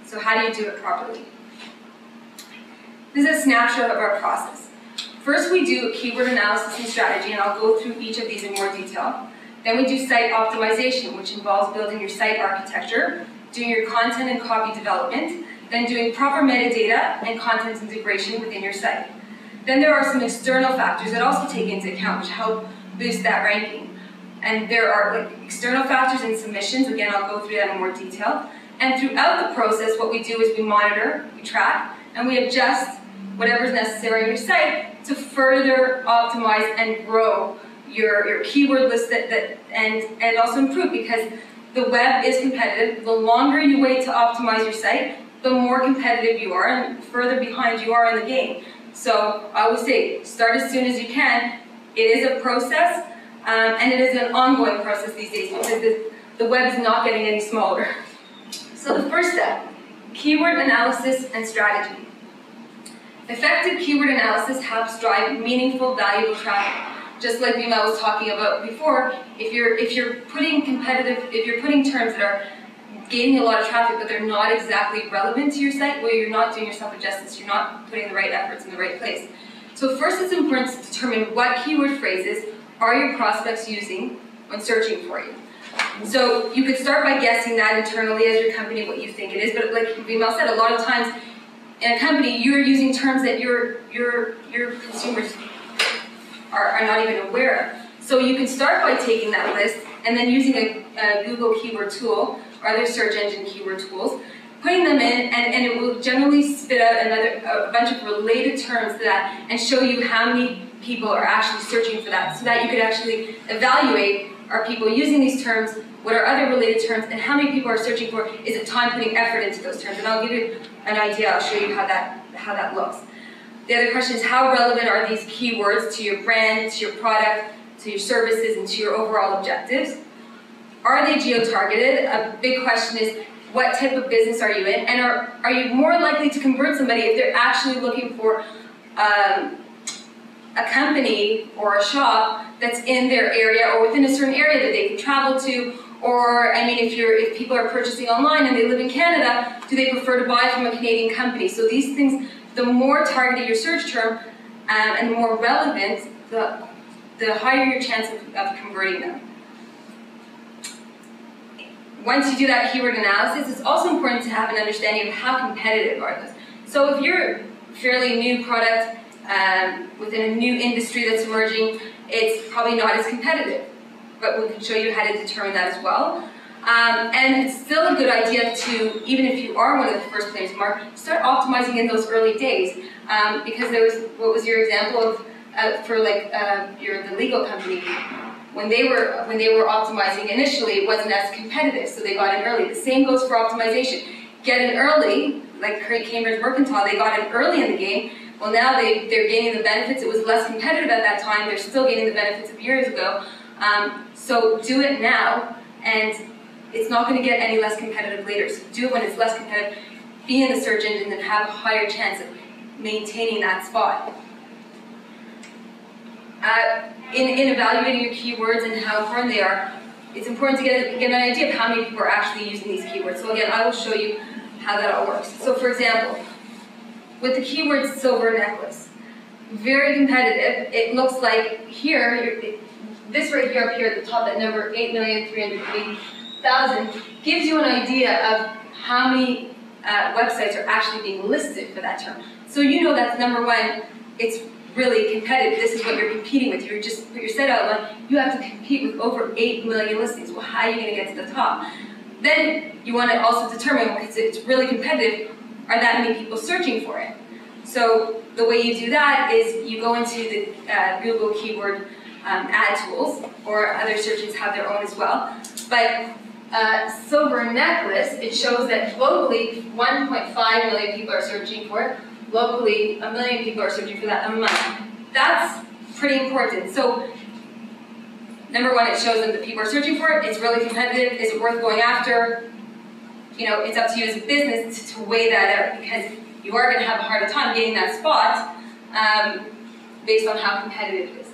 So how do you do it properly? This is a snapshot of our process. First, we do keyword analysis and strategy, and I'll go through each of these in more detail. Then we do site optimization, which involves building your site architecture, doing your content and copy development, then doing proper metadata and content integration within your site. Then there are some external factors that also take into account, which help boost that ranking. And there are external factors in submissions. Again, I'll go through that in more detail. And throughout the process, what we do is we monitor, we track, and we adjust whatever is necessary on your site to further optimize and grow your keyword list and also improve, because the web is competitive. The longer you wait to optimize your site, the more competitive you are and further behind you are in the game. So I would say start as soon as you can. It is a process, and it is an ongoing process these days because the web is not getting any smaller. So the first step, keyword analysis and strategy. Effective keyword analysis helps drive meaningful, valuable traffic. Just like Vima was talking about before, if you're putting terms that are gaining a lot of traffic but they're not exactly relevant to your site, well, you're not doing yourself a justice. You're not putting the right efforts in the right place. So first, it's important to determine what keyword phrases are your prospects using when searching for you. So you could start by guessing that internally as your company what you think it is, but like Vima said, a lot of times in a company you're using terms that your consumers are not even aware of. So you can start by taking that list and then using a Google keyword tool or other search engine keyword tools, putting them in, and it will generally spit out a bunch of related terms to that and show you how many people are actually searching for that, so that you could actually evaluate, are people using these terms, what are other related terms, and how many people are searching for, is it time putting effort into those terms? And I'll give you an idea, I'll show you how that looks. The other question is, how relevant are these keywords to your brand, to your product, to your services, and to your overall objectives? Are they geo-targeted? A big question is, what type of business are you in? And are you more likely to convert somebody if they're actually looking for a company or a shop that's in their area or within a certain area that they can travel to? Or, I mean, if people are purchasing online and they live in Canada, do they prefer to buy from a Canadian company? So these things, the more targeted your search term and the more relevant, the higher your chance of converting them. Once you do that keyword analysis, it's also important to have an understanding of how competitive are those. So if you're a fairly new product within a new industry that's emerging, it's probably not as competitive, but we can show you how to determine that as well. And it's still a good idea to, even if you are one of the first players in the market, start optimizing in those early days. Because there was, what was your example of for like the legal company? When they were optimizing initially, it wasn't as competitive, so they got in early. The same goes for optimization. Get in early, like Cambridge Mercantile, they got in early in the game. Well, now they're gaining the benefits. It was less competitive at that time. They're still gaining the benefits of years ago. So do it now, and it's not going to get any less competitive later. So do it when it's less competitive. Be in the search engine and have a higher chance of maintaining that spot. In evaluating your keywords and how important they are, it's important to get an idea of how many people are actually using these keywords. So again, I will show you how that all works. So for example, with the keyword silver necklace, very competitive. It looks like here, this right here up here at the top, that number 8,380,000, gives you an idea of how many websites are actually being listed for that term. So you know that's number one, it's really competitive. This is what you're competing with. You just put your site outline, you have to compete with over 8 million listings. Well, how are you going to get to the top? Then you want to also determine, because it's really competitive, are that many people searching for it? So the way you do that is you go into the Google keyword ad tools, or other search engines have their own as well. But silver necklace, it shows that globally 1.5 million people are searching for it. Locally, 1 million people are searching for that a month. That's pretty important. So, number one, it shows them that people are searching for it. It's really competitive. Is it worth going after? You know, it's up to you as a business to weigh that out, because you are going to have a harder time getting that spot based on how competitive it is.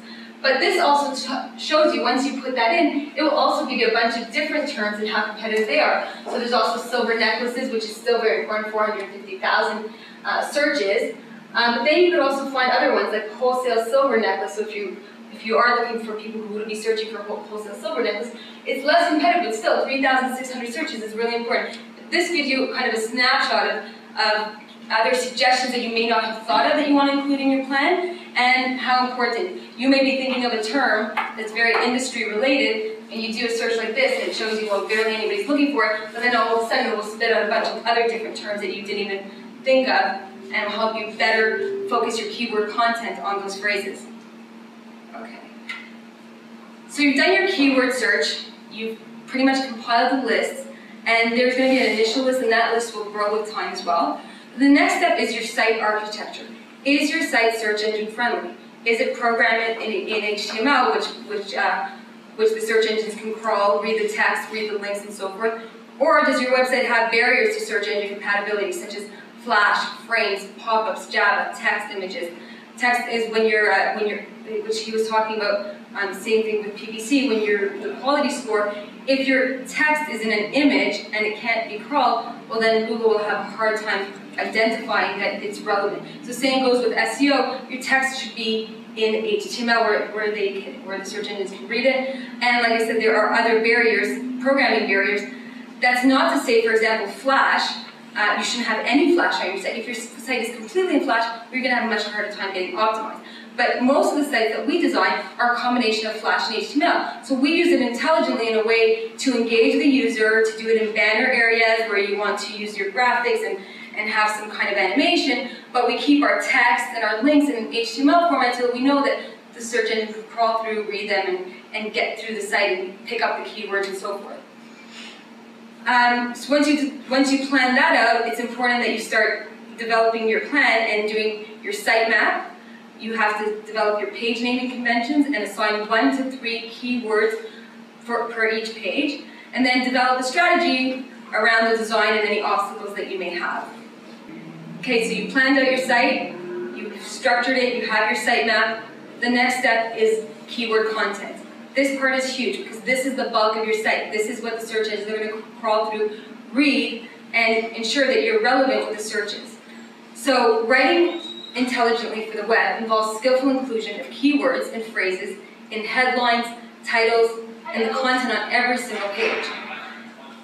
But this also shows you, once you put that in, it will also give you a bunch of different terms and how competitive they are. So there's also silver necklaces, which is still very important, 450,000 searches. But then you could also find other ones like wholesale silver necklace. So if you are looking for people who would be searching for wholesale silver necklace, it's less competitive, but still 3,600 searches is really important. This gives you kind of a snapshot of other suggestions that you may not have thought of that you want to include in your plan, and how important. You may be thinking of a term that's very industry related, and you do a search like this, and it shows you, well, barely anybody's looking for it, but then all of a sudden it will spit out a bunch of other different terms that you didn't even think of, and will help you better focus your keyword content on those phrases. Okay. So you've done your keyword search, you've pretty much compiled the list, and there's going to be an initial list, and that list will grow with time as well. The next step is your site architecture. Is your site search engine friendly? Is it programmed in HTML, which the search engines can crawl, read the text, read the links, and so forth? Or does your website have barriers to search engine compatibility, such as Flash, frames, pop-ups, Java, text, images? Text is when you're, which he was talking about, same thing with PPC, when the quality score, if your text is in an image and it can't be crawled, well then Google will have a hard time identifying that it's relevant. So same goes with SEO, your text should be in HTML where the search engines can read it. And like I said, there are other barriers, programming barriers. That's not to say, for example, Flash, you shouldn't have any Flash on your site. If your site is completely in Flash, you're going to have a much harder time getting optimized. But most of the sites that we design are a combination of Flash and HTML. So we use it intelligently in a way to engage the user, to do it in banner areas where you want to use your graphics and have some kind of animation, but we keep our text and our links in an HTML format so that we know that the search engine can crawl through, read them, and get through the site and pick up the keywords and so forth. So once you plan that out, it's important that you start developing your plan and doing your site map. You have to develop your page naming conventions and assign 1 to 3 keywords per each page, and then develop a strategy around the design and any obstacles that you may have. Okay, so you planned out your site, you've structured it, you have your site map. The next step is keyword content. This part is huge because this is the bulk of your site. This is what the search engines are going to crawl through, read, and ensure that you're relevant with the searches. So writing intelligently for the web involves skillful inclusion of keywords and phrases in headlines, titles, and the content on every single page.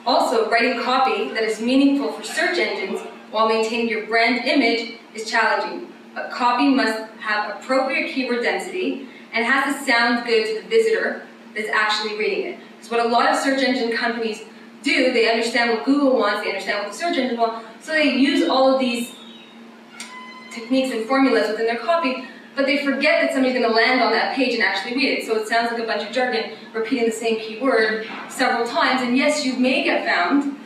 Also, writing copy that is meaningful for search engines while maintaining your brand image is challenging. But copy must have appropriate keyword density and has to sound good to the visitor that's actually reading it. Because what a lot of search engine companies do, they understand what Google wants, they understand what the search engine wants, so they use all of these techniques and formulas within their copy, but they forget that somebody's going to land on that page and actually read it. So it sounds like a bunch of jargon, repeating the same keyword several times, and yes, you may get found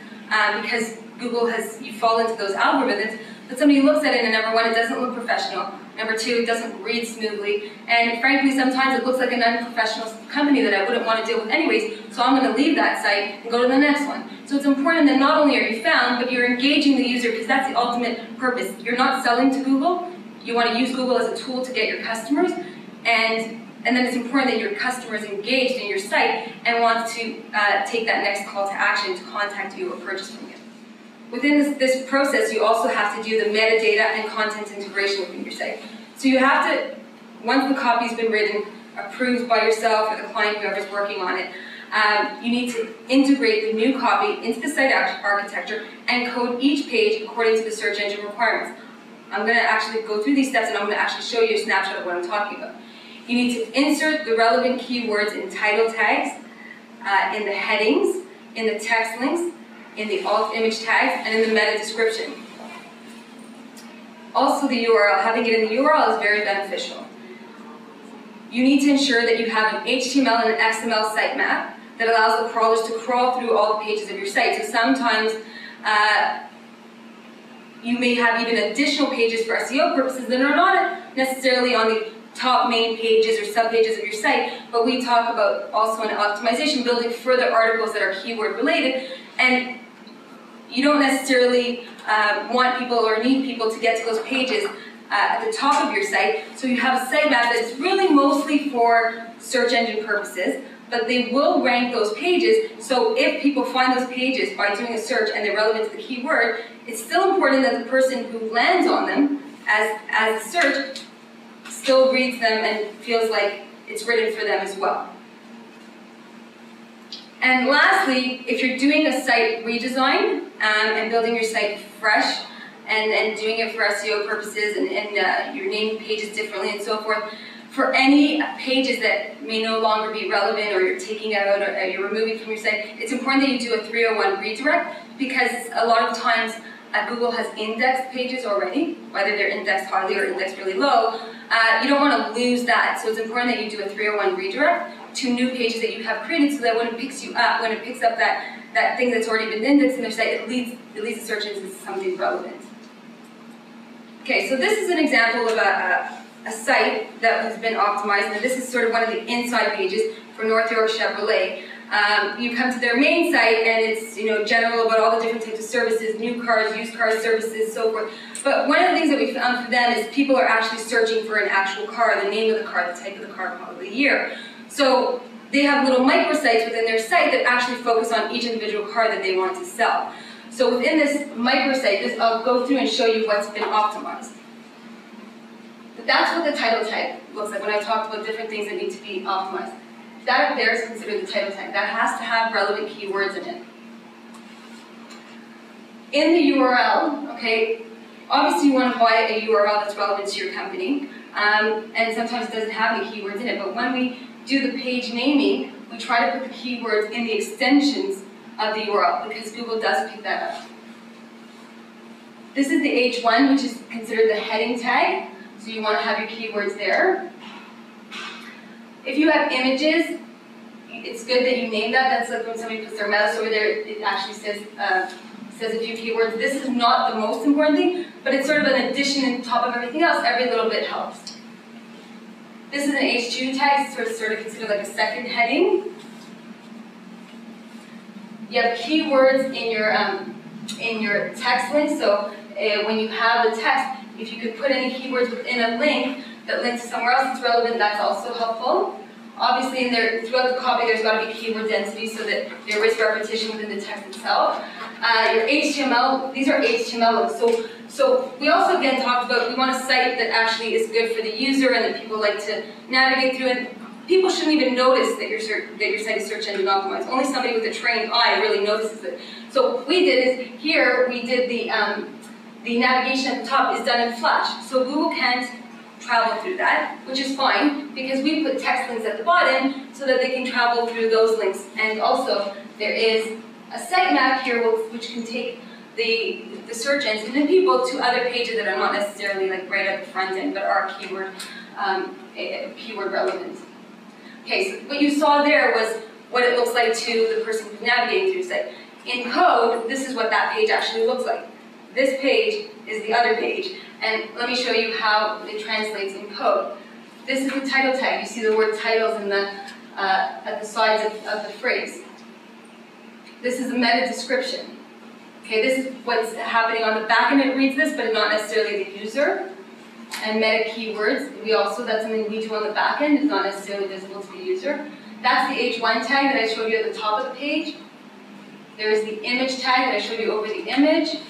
because Google you fall into those algorithms, but somebody looks at it and number one, it doesn't look professional, number two, it doesn't read smoothly, and frankly, sometimes it looks like an unprofessional company that I wouldn't want to deal with anyways, so I'm going to leave that site and go to the next one. So it's important that not only are you found, but you're engaging the user, because that's the ultimate purpose. You're not selling to Google, you want to use Google as a tool to get your customers, and then it's important that your customer is engaged in your site and wants to take that next call to action to contact you or purchase from you. Within this process, you also have to do the metadata and content integration within your site. So you have to, once the copy's been written, approved by yourself or the client, whoever's working on it, you need to integrate the new copy into the site architecture and code each page according to the search engine requirements. I'm going to actually go through these steps and I'm going to actually show you a snapshot of what I'm talking about. You need to insert the relevant keywords in title tags, in the headings, in the text links, in the alt image tags, and in the meta description. Also the URL, having it in the URL is very beneficial. You need to ensure that you have an HTML and an XML sitemap that allows the crawlers to crawl through all the pages of your site. So sometimes you may have even additional pages for SEO purposes that are not necessarily on the top main pages or sub-pages of your site, but we talk about also in optimization, building further articles that are keyword related, and you don't necessarily want people or need people to get to those pages at the top of your site. So you have a sitemap that's really mostly for search engine purposes, but they will rank those pages. So if people find those pages by doing a search and they're relevant to the keyword, it's still important that the person who lands on them as a search still reads them and feels like it's written for them as well. And lastly, if you're doing a site redesign and building your site fresh and doing it for SEO purposes and you're naming pages differently and so forth, for any pages that may no longer be relevant or you're taking out or you're removing from your site, it's important that you do a 301 redirect, because a lot of times Google has indexed pages already, whether they're indexed highly or indexed really low. You don't want to lose that, so it's important that you do a 301 redirect to new pages that you have created, so that when it picks you up, when it picks up that thing that's already been indexed in their site, it leads the search engine to something relevant. Okay, so this is an example of a site that has been optimized, and this is sort of one of the inside pages for North York Chevrolet. You come to their main site and it's general about all the different types of services, new cars, used car services, so forth. But one of the things that we found for them is people are actually searching for an actual car, the name of the car, the type of the car, probably the year. So they have little microsites within their site that actually focus on each individual car that they want to sell. So within this microsite, I'll go through and show you what's been optimized. But that's what the title tag looks like when I talked about different things that need to be optimized. That up there is considered the title tag. That has to have relevant keywords in it. In the URL, okay, obviously you want to buy a URL that's relevant to your company, and sometimes it doesn't have any keywords in it, but when we do the page naming, we try to put the keywords in the extensions of the URL, because Google does pick that up. This is the H1, which is considered the heading tag, so you want to have your keywords there. If you have images, it's good that you name that. That's like when somebody puts their mouse over there, it actually says a few keywords. This is not the most important thing, but it's sort of an addition on top of everything else. Every little bit helps. This is an H2 tag, it's sort of considered like a second heading. You have keywords in your text link, so when you have the text, if you could put any keywords within a link that links to somewhere else that's relevant, that's also helpful. Obviously, throughout the copy, there's got to be keyword density so that there is repetition within the text itself. Your HTML, these are HTML links. So we also again talked about we want a site that actually is good for the user and that people like to navigate through. And people shouldn't even notice that your site is search engine optimized. Only somebody with a trained eye really notices it. So what we did is here we did the navigation at the top is done in Flash. So Google can't travel through that, which is fine, because we put text links at the bottom so that they can travel through those links. And also, there is a sitemap here which can take the search engine and people to other pages that are not necessarily like right at the front end, but are keyword relevant. Okay, so what you saw there was what it looks like to the person who's navigating through the site. In code, this is what that page actually looks like. This page is the other page, and let me show you how it translates in code. This is the title tag. You see the word titles in at the sides of the phrase. This is a meta description. Okay, this is what's happening on the back end. It reads this, but not necessarily the user. And meta keywords, that's something we do on the back end. It's not necessarily visible to the user. That's the H1 tag that I showed you at the top of the page. There is the image tag that I showed you over the image.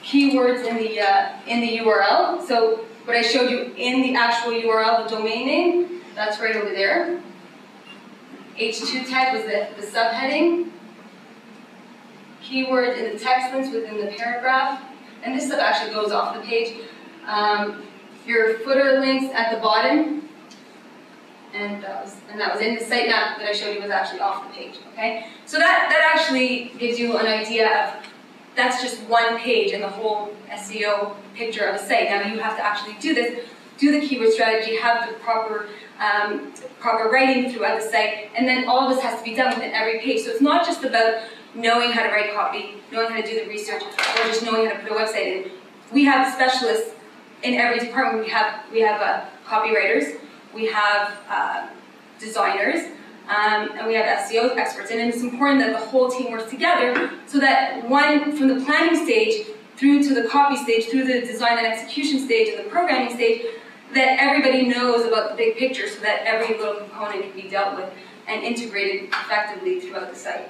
Keywords in the URL. So what I showed you in the actual URL, the domain name, that's right over there. H2 tag was the subheading. Keywords in the text links within the paragraph. And this stuff actually goes off the page. Your footer links at the bottom. And that was in the sitemap that I showed you was actually off the page. Okay? So that actually gives you an idea of that's just one page in the whole SEO picture of a site. Now you have to actually do this, do the keyword strategy, have the proper writing throughout the site, and then all of this has to be done within every page. So it's not just about knowing how to write copy, knowing how to do the research, or just knowing how to put a website in. We have specialists in every department. We have copywriters, we have designers, and we have SEO experts. And it's important that the whole team works together so that from the planning stage through to the copy stage, through the design and execution stage, and the programming stage, that everybody knows about the big picture so that every little component can be dealt with and integrated effectively throughout the site.